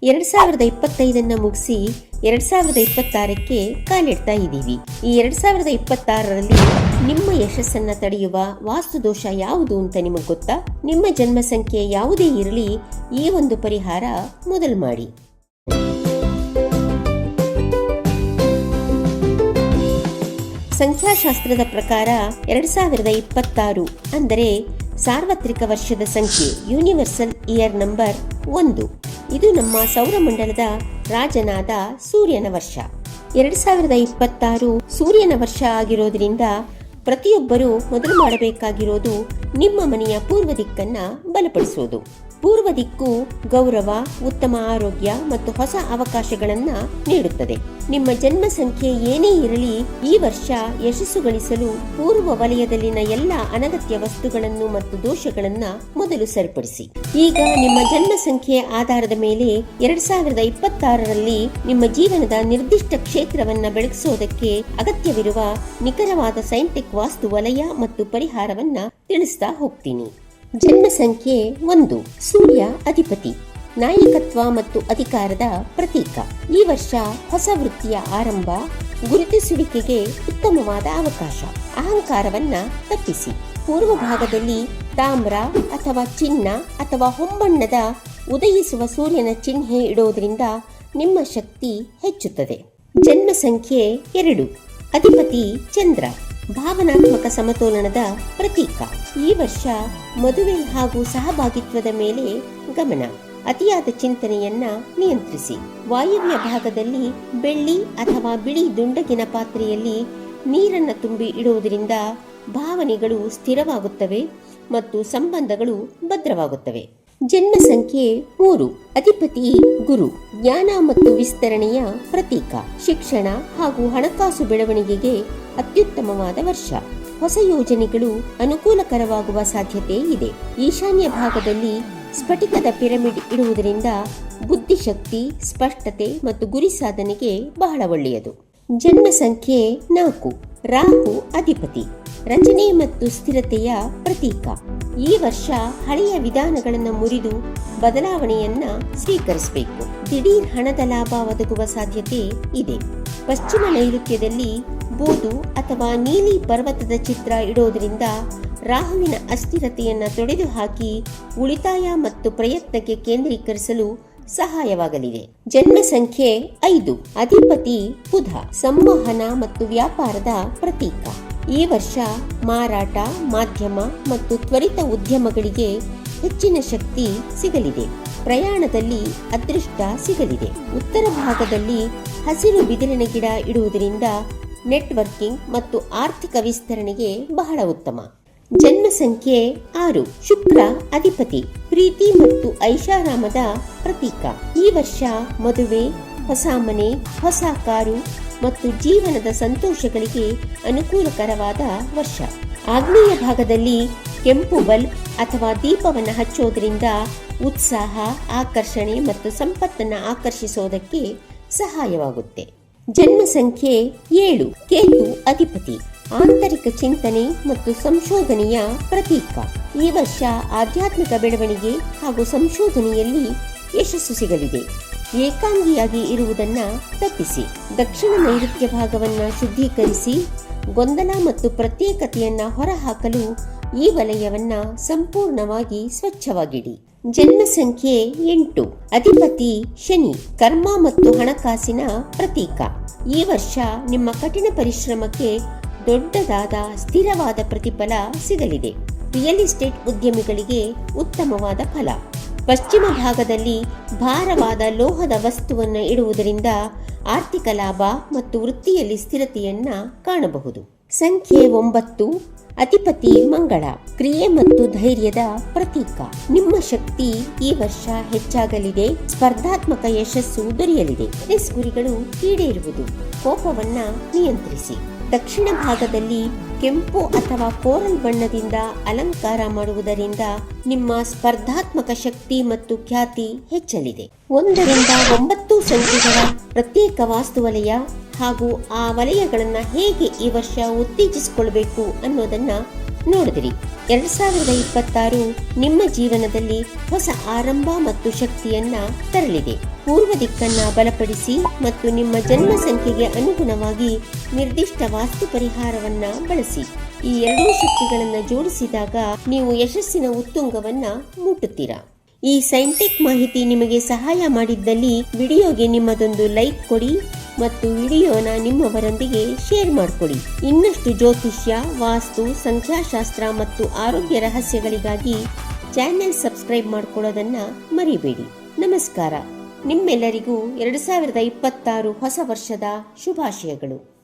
2025 ಮುಗಿಸಿ 2026ಕ್ಕೆ ಕಾಲಿಡ್ತಾ ಇದ್ದೀವಿ. ಈ 2026ರಲ್ಲಿ ನಿಮ್ಮ ಯಶಸ್ಸನ್ನ ತಡೆಯುವ ವಾಸ್ತುದೋಷ ಯಾವುದು ಅಂತ ನಿಮಗೆ ಗೊತ್ತಾ? ನಿಮ್ಮ ಜನ್ಮ ಸಂಖ್ಯೆ ಯಾವುದೇ ಇರಲಿ, ಈ ಒಂದು ಪರಿಹಾರ ಮೊದಲು ಮಾಡಿ. ಸಂಖ್ಯಾಶಾಸ್ತ್ರದ ಪ್ರಕಾರ 2026 ಅಂದರೆ ಸಾರ್ವತ್ರಿಕ ವರ್ಷದ ಸಂಖ್ಯೆ, ಯೂನಿವರ್ಸಲ್ ಇಯರ್ ನಂಬರ್ 1. ಇದು ನಮ್ಮ ಸೌರಮಂಡಲದ ರಾಜನಾದ ಸೂರ್ಯನ ವರ್ಷ. 2026 ಸೂರ್ಯನ ವರ್ಷ ಆಗಿರೋದ್ರಿಂದ ಪ್ರತಿಯೊಬ್ಬರೂ ಮೊದಲು ಮಾಡಬೇಕಾಗಿರೋದು ನಿಮ್ಮ ಮನೆಯ ಪೂರ್ವ ದಿಕ್ಕನ್ನ ಬಲಪಡಿಸೋದು. ಪೂರ್ವ ದಿಕ್ಕು ಗೌರವ, ಉತ್ತಮ ಆರೋಗ್ಯ ಮತ್ತು ಹೊಸ ಅವಕಾಶಗಳನ್ನ ನೀಡುತ್ತದೆ. ನಿಮ್ಮ ಜನ್ಮ ಸಂಖ್ಯೆ ಏನೇ ಇರಲಿ, ಈ ವರ್ಷ ಯಶಸ್ಸು ಗಳಿಸಲು ಪೂರ್ವ ವಲಯದಲ್ಲಿನ ಎಲ್ಲ ಅನಗತ್ಯ ವಸ್ತುಗಳನ್ನು ಮತ್ತು ದೋಷಗಳನ್ನ ಮೊದಲು ಸರಿಪಡಿಸಿ. ಈಗ ನಿಮ್ಮ ಜನ್ಮ ಸಂಖ್ಯೆಯ ಆಧಾರದ ಮೇಲೆ 2026ರಲ್ಲಿ ನಿಮ್ಮ ಜೀವನದ ನಿರ್ದಿಷ್ಟ ಕ್ಷೇತ್ರವನ್ನ ಬೆಳಗಿಸೋದಕ್ಕೆ ಅಗತ್ಯವಿರುವ ನಿಖರವಾದ ಸೈಂಟಿಕ್ ವಾಸ್ತು ವಲಯ ಮತ್ತು ಪರಿಹಾರವನ್ನ ತಿಳಿಸ್ತಾ ಹೋಗ್ತೀನಿ. ಜನ್ಮ ಸಂಖ್ಯೆ 1. ಸೂರ್ಯ ಅಧಿಪತಿ, ನಾಯಕತ್ವ ಮತ್ತು ಅಧಿಕಾರದ ಪ್ರತೀಕ. ಈ ವರ್ಷ ಹೊಸ ವೃತ್ತಿಯ ಆರಂಭ, ಗುರುತಿಸುವಿಕೆಗೆ ಉತ್ತಮವಾದ ಅವಕಾಶ. ಅಹಂಕಾರವನ್ನ ತಪ್ಪಿಸಿ. ಪೂರ್ವ ಭಾಗದಲ್ಲಿ ತಾಮ್ರ ಅಥವಾ ಚಿನ್ನ ಅಥವಾ ಹೊಂಬಣ್ಣದ ಉದಯಿಸುವ ಸೂರ್ಯನ ಚಿಹ್ನೆ ಇಡೋದ್ರಿಂದ ನಿಮ್ಮ ಶಕ್ತಿ ಹೆಚ್ಚುತ್ತದೆ. ಜನ್ಮ ಸಂಖ್ಯೆ 2. ಅಧಿಪತಿ ಚಂದ್ರ, ಭಾವನಾತ್ಮಕ ಸಮತೋಲನದ ಪ್ರತೀಕ. ಈ ವರ್ಷ ಮದುವೆ ಹಾಗೂ ಸಹಭಾಗಿತ್ವದ ಮೇಲೆ ಗಮನ. ಅತಿಯಾದ ಚಿಂತನೆಯನ್ನ ನಿಯಂತ್ರಿಸಿ. ವಾಯವ್ಯ ಭಾಗದಲ್ಲಿ ಬೆಳ್ಳಿ ಅಥವಾ ಬಿಳಿ ದುಂಡಗಿನ ಪಾತ್ರೆಯಲ್ಲಿ ನೀರನ್ನು ತುಂಬಿ ಇಡುವುದರಿಂದ ಭಾವನೆಗಳು ಸ್ಥಿರವಾಗುತ್ತವೆ ಮತ್ತು ಸಂಬಂಧಗಳು ಭದ್ರವಾಗುತ್ತವೆ. ಜನ್ಮ ಸಂಖ್ಯೆ 3. ಅಧಿಪತಿ ಗುರು, ಜ್ಞಾನ ಮತ್ತು ವಿಸ್ತರಣೆಯ ಪ್ರತೀಕ. ಶಿಕ್ಷಣ ಹಾಗೂ ಹಣಕಾಸು ಬೆಳವಣಿಗೆಗೆ ಅತ್ಯುತ್ತಮವಾದ ವರ್ಷ. ಹೊಸ ಯೋಜನೆಗಳು ಅನುಕೂಲಕರವಾಗುವ ಸಾಧ್ಯತೆ ಇದೆ. ಈಶಾನ್ಯ ಭಾಗದಲ್ಲಿ ಸ್ಫಟಿಕದ ಪಿರಮಿಡ್ ಇಡುವುದರಿಂದ ಬುದ್ಧಿಶಕ್ತಿ, ಸ್ಪಷ್ಟತೆ ಮತ್ತು ಗುರಿ ಸಾಧನೆಗೆ ಬಹಳ ಒಳ್ಳೆಯದು. ಜನ್ಮ ಸಂಖ್ಯೆ 4. ರಾಹು ಅಧಿಪತಿ, ರಚನೆ ಮತ್ತು ಸ್ಥಿರತೆಯ ಪ್ರತೀಕ. ಈ ವರ್ಷ ಹಳೆಯ ವಿಧಾನಗಳನ್ನು ಮುರಿದು ಬದಲಾವಣೆಯನ್ನ ಸ್ವೀಕರಿಸಬೇಕು. ದಿಢೀರ್ ಹಣದ ಲಾಭ ಒದಗುವ ಸಾಧ್ಯತೆ ಇದೆ. ಪಶ್ಚಿಮ ನೈಋತ್ಯದಲ್ಲಿ ಬೂದು ಅಥವಾ ನೀಲಿ ಪರ್ವತದ ಚಿತ್ರ ಇಡೋದ್ರಿಂದ ರಾಹುವಿನ ಅಸ್ಥಿರತೆಯನ್ನ ತೊಡೆದುಹಾಕಿ ಉಳಿತಾಯ ಮತ್ತು ಪ್ರಯತ್ನಕ್ಕೆ ಕೇಂದ್ರೀಕರಿಸಲು ಸಹಾಯವಾಗಲಿದೆ. ಜನ್ಮ ಸಂಖ್ಯೆ 5. ಅಧಿಪತಿ ಬುಧ, ಸಂವಹನ ಮತ್ತು ವ್ಯಾಪಾರದ ಪ್ರತೀಕ. ಈ ವರ್ಷ ಮಾರಾಟ, ಮಾಧ್ಯಮ ಮತ್ತು ತ್ವರಿತ ಉದ್ಯಮಗಳಿಗೆ ಹೆಚ್ಚಿನ ಶಕ್ತಿ ಸಿಗಲಿದೆ. ಪ್ರಯಾಣದಲ್ಲಿ ಅದೃಷ್ಟ ಸಿಗಲಿದೆ. ಉತ್ತರ ಭಾಗದಲ್ಲಿ ಹಸಿರು ಬಿದಿರಿನ ಗಿಡ ಇಡುವುದರಿಂದ ನೆಟ್ವರ್ಕಿಂಗ್ ಮತ್ತು ಆರ್ಥಿಕ ವಿಸ್ತರಣೆಗೆ ಬಹಳ ಉತ್ತಮ. ಜನ್ಮ ಸಂಖ್ಯೆ 6. ಶುಕ್ರ ಅಧಿಪತಿ, ಪ್ರೀತಿ ಮತ್ತು ಐಷಾರಾಮದ ಪ್ರತೀಕ. ಈ ವರ್ಷ ಮದುವೆ, ಹೊಸ ಮನೆ, ಹೊಸ ಕಾರು ಮತ್ತು ಜೀವನದ ಸಂತೋಷಗಳಿಗೆ ಅನುಕೂಲಕರವಾದ ವರ್ಷ. ಆಗ್ನೇಯ ಭಾಗದಲ್ಲಿ ಕೆಂಪು ಬಲ್ಬ್ ಅಥವಾ ದೀಪವನ್ನು ಹಚ್ಚೋದ್ರಿಂದ ಉತ್ಸಾಹ, ಆಕರ್ಷಣೆ ಮತ್ತು ಸಂಪತ್ತನ್ನು ಆಕರ್ಷಿಸೋದಕ್ಕೆ ಸಹಾಯವಾಗುತ್ತೆ. ಜನ್ಮ ಸಂಖ್ಯೆ 7. ಕೇತು ಅಧಿಪತಿ, ಆಂತರಿಕ ಚಿಂತನೆ ಮತ್ತು ಸಂಶೋಧನೆಯ ಪ್ರತೀಕ. ಈ ವರ್ಷ ಆಧ್ಯಾತ್ಮಿಕ ಬೆಳವಣಿಗೆ ಹಾಗೂ ಸಂಶೋಧನೆಯಲ್ಲಿ ಯಶಸ್ಸು ಸಿಗಲಿದೆ. ಏಕಾಂಗಿಯಾಗಿ ಇರುವುದನ್ನ ತಪ್ಪಿಸಿ. ದಕ್ಷಿಣ ನೈಋತ್ಯ ಭಾಗವನ್ನ ಶುದ್ಧೀಕರಿಸಿ ಗೊಂದಲ ಮತ್ತು ಪ್ರತ್ಯೇಕತೆಯನ್ನ ಹೊರಹಾಕಲು ಈ ವಲಯವನ್ನ ಸಂಪೂರ್ಣವಾಗಿ ಸ್ವಚ್ಛವಾಗಿಡಿ. ಜನ್ಮ ಸಂಖ್ಯೆ 8. ಅಧಿಪತಿ ಶನಿ, ಕರ್ಮ ಮತ್ತು ಹಣಕಾಸಿನ ಪ್ರತೀಕ. ಈ ವರ್ಷ ನಿಮ್ಮ ಕಠಿಣ ಪರಿಶ್ರಮಕ್ಕೆ ದೊಡ್ಡದಾದ ಸ್ಥಿರವಾದ ಪ್ರತಿಫಲ ಸಿಗಲಿದೆ. ರಿಯಲ್ ಎಸ್ಟೇಟ್ ಉದ್ಯಮಿಗಳಿಗೆ ಉತ್ತಮವಾದ ಫಲ. ಪಶ್ಚಿಮ ಭಾಗದಲ್ಲಿ ಭಾರವಾದ ಲೋಹದ ವಸ್ತುವನ್ನು ಇಡುವುದರಿಂದ ಆರ್ಥಿಕ ಲಾಭ ಮತ್ತು ವೃತ್ತಿಯಲ್ಲಿ ಸ್ಥಿರತೆಯನ್ನ ಕಾಣಬಹುದು. ಸಂಖ್ಯೆ 9. ಅಧಿಪತಿ ಮಂಗಳ, ಕ್ರಿಯೆ ಮತ್ತು ಧೈರ್ಯದ ಪ್ರತೀಕ. ನಿಮ್ಮ ಶಕ್ತಿ ಈ ವರ್ಷ ಹೆಚ್ಚಾಗಲಿದೆ. ಸ್ಪರ್ಧಾತ್ಮಕ ಯಶಸ್ಸು ದೊರೆಯಲಿದೆ. ಗುರಿಗಳು ಈಡೇರುವುದು. ಕೋಪವನ್ನ ನಿಯಂತ್ರಿಸಿ. ದಕ್ಷಿಣ ಭಾಗದಲ್ಲಿ ಕೆಂಪು ಅಥವಾ ಕೋರಲ್ ಬಣ್ಣದಿಂದ ಅಲಂಕಾರ ಮಾಡುವುದರಿಂದ ನಿಮ್ಮ ಸ್ಪರ್ಧಾತ್ಮಕ ಶಕ್ತಿ ಮತ್ತು ಖ್ಯಾತಿ ಹೆಚ್ಚಲಿದೆ. 1 ರಿಂದ 9 ಸಂಖ್ಯೆಗಳ ಪ್ರತ್ಯೇಕ ವಾಸ್ತುವಲಯ ಹಾಗೂ ಆ ವಲಯಗಳನ್ನು ಹೇಗೆ ಈ ವರ್ಷ ಉತ್ತೇಜಿಸಿಕೊಳ್ಬೇಕು ಅನ್ನೋದನ್ನ ನೋಡಿದಿರಿ. 2026 ನಿಮ್ಮ ಜೀವನದಲ್ಲಿ ಹೊಸ ಆರಂಭ ಮತ್ತು ಶಕ್ತಿಯನ್ನ ತರಲಿದೆ. ಪೂರ್ವ ದಿಕ್ಕನ್ನ ಬಲಪಡಿಸಿ ಮತ್ತು ನಿಮ್ಮ ಜನ್ಮ ಸಂಖ್ಯೆಗೆ ಅನುಗುಣವಾಗಿ ನಿರ್ದಿಷ್ಟ ವಾಸ್ತು ಪರಿಹಾರವನ್ನ ಬಳಸಿ. ಈ ಎರಡೂ ಶಕ್ತಿಗಳನ್ನ ಜೋಡಿಸಿದಾಗ ನೀವು ಯಶಸ್ಸಿನ ಉತ್ತುಂಗವನ್ನ ಮುಟ್ಟುತ್ತೀರಾ. ಈ ಸೈಂಟೆಕ್ ಮಾಹಿತಿ ನಿಮಗೆ ಸಹಾಯ ಮಾಡಿದ್ದಲ್ಲಿ ವಿಡಿಯೋಗೆ ನಿಮ್ಮದೊಂದು ಲೈಕ್ ಕೊಡಿ ಮತ್ತು ವಿಡಿಯೋನ ನಿಮ್ಮವರೊಂದಿಗೆ ಶೇರ್ ಮಾಡಿಕೊಡಿ. ಇನ್ನಷ್ಟು ಜ್ಯೋತಿಷ್ಯ, ವಾಸ್ತು, ಸಂಖ್ಯಾಶಾಸ್ತ್ರ ಮತ್ತು ಆರೋಗ್ಯ ರಹಸ್ಯಗಳಿಗಾಗಿ ಚಾನೆಲ್ ಸಬ್ಸ್ಕ್ರೈಬ್ ಮಾಡಿಕೊಳ್ಳೋದನ್ನ ಮರಿಬೇಡಿ. ನಮಸ್ಕಾರ. ನಿಮ್ಮೆಲ್ಲರಿಗೂ 2026 ಹೊಸ ವರ್ಷದ ಶುಭಾಶಯಗಳು.